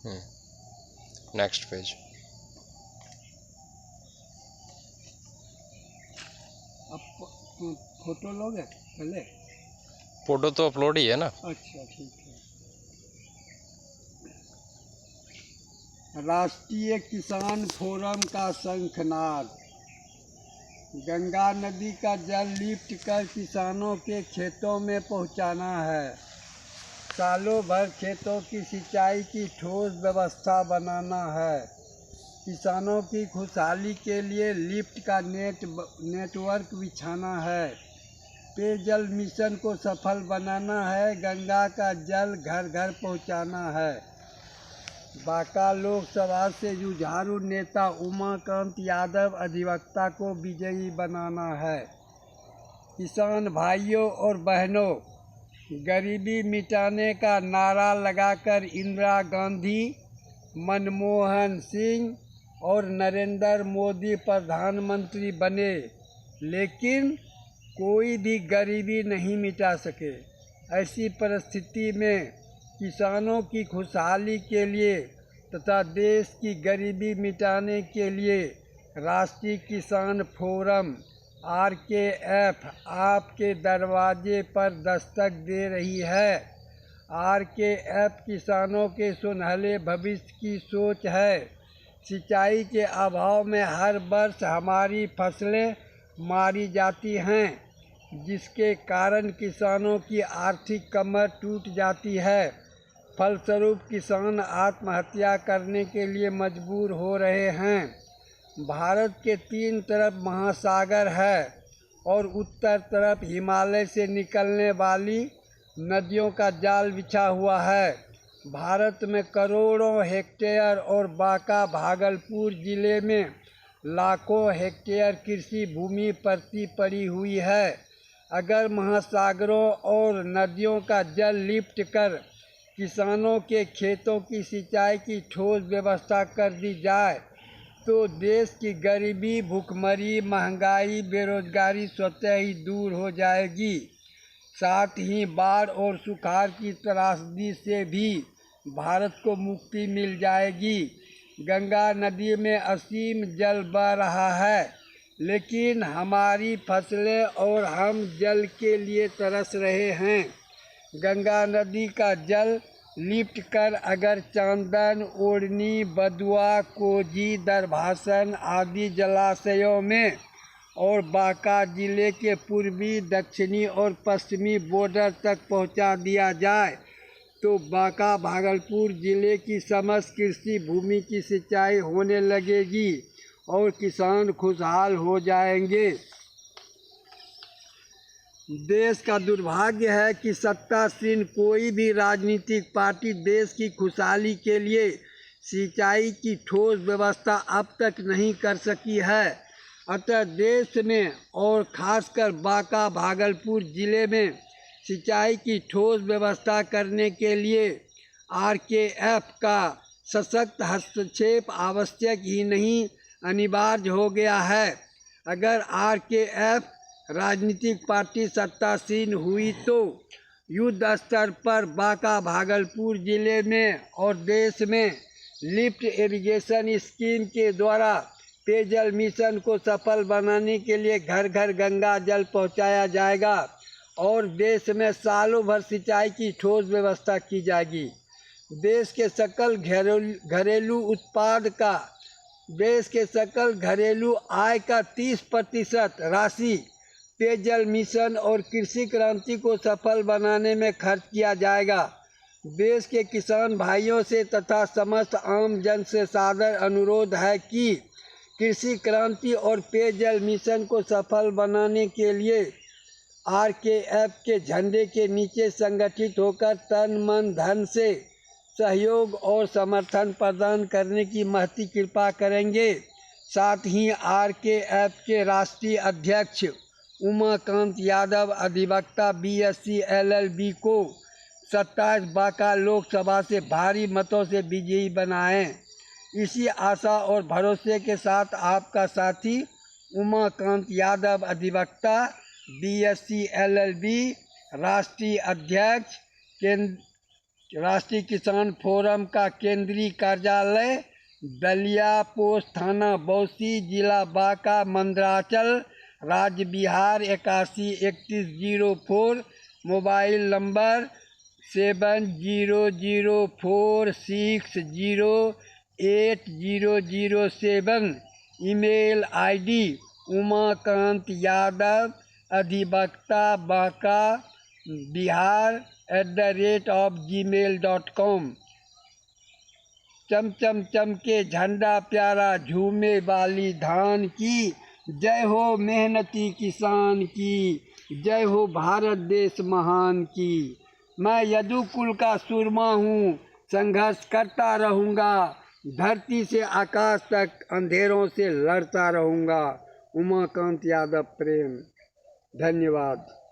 Next page. अब photo लोगे पहले? फोटो तो अपलोड ही है ना। अच्छा ठीक है। राष्ट्रीय किसान फोरम का शंखनाद। गंगा नदी का जल लिफ्ट कर किसानों के खेतों में पहुंचाना है। सालों भर खेतों की सिंचाई की ठोस व्यवस्था बनाना है। किसानों की खुशहाली के लिए लिफ्ट का नेटवर्क बिछाना है। पेयजल मिशन को सफल बनाना है। गंगा का जल घर घर पहुंचाना है। बांका लोकसभा से जुझारू नेता उमाकांत यादव अधिवक्ता को विजयी बनाना है। किसान भाइयों और बहनों, गरीबी मिटाने का नारा लगाकर इंदिरा गांधी, मनमोहन सिंह और नरेंद्र मोदी प्रधानमंत्री बने, लेकिन कोई भी गरीबी नहीं मिटा सके। ऐसी परिस्थिति में किसानों की खुशहाली के लिए तथा देश की गरीबी मिटाने के लिए राष्ट्रीय किसान फोरम RKF आपके दरवाजे पर दस्तक दे रही है। RKF किसानों के सुनहले भविष्य की सोच है। सिंचाई के अभाव में हर वर्ष हमारी फसलें मारी जाती हैं, जिसके कारण किसानों की आर्थिक कमर टूट जाती है। फलस्वरूप किसान आत्महत्या करने के लिए मजबूर हो रहे हैं। भारत के 3 तरफ महासागर है और उत्तर तरफ हिमालय से निकलने वाली नदियों का जाल बिछा हुआ है। भारत में करोड़ों हेक्टेयर और बांका भागलपुर जिले में लाखों हेक्टेयर कृषि भूमि परती पड़ी हुई है। अगर महासागरों और नदियों का जल लिफ्ट कर किसानों के खेतों की सिंचाई की ठोस व्यवस्था कर दी जाए तो देश की गरीबी, भूखमरी, महंगाई, बेरोजगारी स्वतः ही दूर हो जाएगी। साथ ही बाढ़ और सुखाड़ की त्रासदी से भी भारत को मुक्ति मिल जाएगी। गंगा नदी में असीम जल बह रहा है, लेकिन हमारी फसलें और हम जल के लिए तरस रहे हैं। गंगा नदी का जल लिफ्ट कर अगर चांदन, ओढ़नी, बदुआ, कोजी, दरभासन आदि जलाशयों में और बांका जिले के पूर्वी, दक्षिणी और पश्चिमी बॉर्डर तक पहुंचा दिया जाए तो बांका भागलपुर जिले की समस्त कृषि भूमि की सिंचाई होने लगेगी और किसान खुशहाल हो जाएंगे। देश का दुर्भाग्य है कि सत्तासीन कोई भी राजनीतिक पार्टी देश की खुशहाली के लिए सिंचाई की ठोस व्यवस्था अब तक नहीं कर सकी है। अतः देश में और खासकर बांका भागलपुर जिले में सिंचाई की ठोस व्यवस्था करने के लिए RKF का सशक्त हस्तक्षेप आवश्यक ही नहीं अनिवार्य हो गया है। अगर RKF राजनीतिक पार्टी सत्तासीन हुई तो युद्ध स्तर पर बांका भागलपुर जिले में और देश में लिफ्ट इरिगेशन स्कीम के द्वारा पेयजल मिशन को सफल बनाने के लिए घर घर गंगा जल पहुंचाया जाएगा और देश में सालों भर सिंचाई की ठोस व्यवस्था की जाएगी। देश के सकल घरेलू आय का 30% राशि पेयजल मिशन और कृषि क्रांति को सफल बनाने में खर्च किया जाएगा। देश के किसान भाइयों से तथा समस्त आम जन से सादर अनुरोध है कि कृषि क्रांति और पेयजल मिशन को सफल बनाने के लिए RKF के झंडे के नीचे संगठित होकर तन मन धन से सहयोग और समर्थन प्रदान करने की महती कृपा करेंगे। साथ ही RKF के राष्ट्रीय अध्यक्ष उमाकांत यादव अधिवक्ता BSc LLB को 27 बांका लोकसभा से भारी मतों से विजयी बनाएं। इसी आशा और भरोसे के साथ आपका साथी उमाकांत यादव अधिवक्ता BSc LLB राष्ट्रीय अध्यक्ष राष्ट्रीय किसान फोरम का केंद्रीय कार्यालय बलिया, पोस्ट थाना बौसी, जिला बांका, मंदराचल, राज्य Bihar 813104, mobile number 7004608007, email ID Umakant Yadav अधिवक्ता बांका बिहार @gmail.com। चमचम चमके झंडा प्यारा झूमे वाली धान की, जय हो मेहनती किसान की, जय हो भारत देश महान की। मैं यदुकुल का सुरमा हूँ, संघर्ष करता रहूँगा, धरती से आकाश तक अंधेरों से लड़ता रहूँगा। उमाकांत यादव प्रेम। धन्यवाद।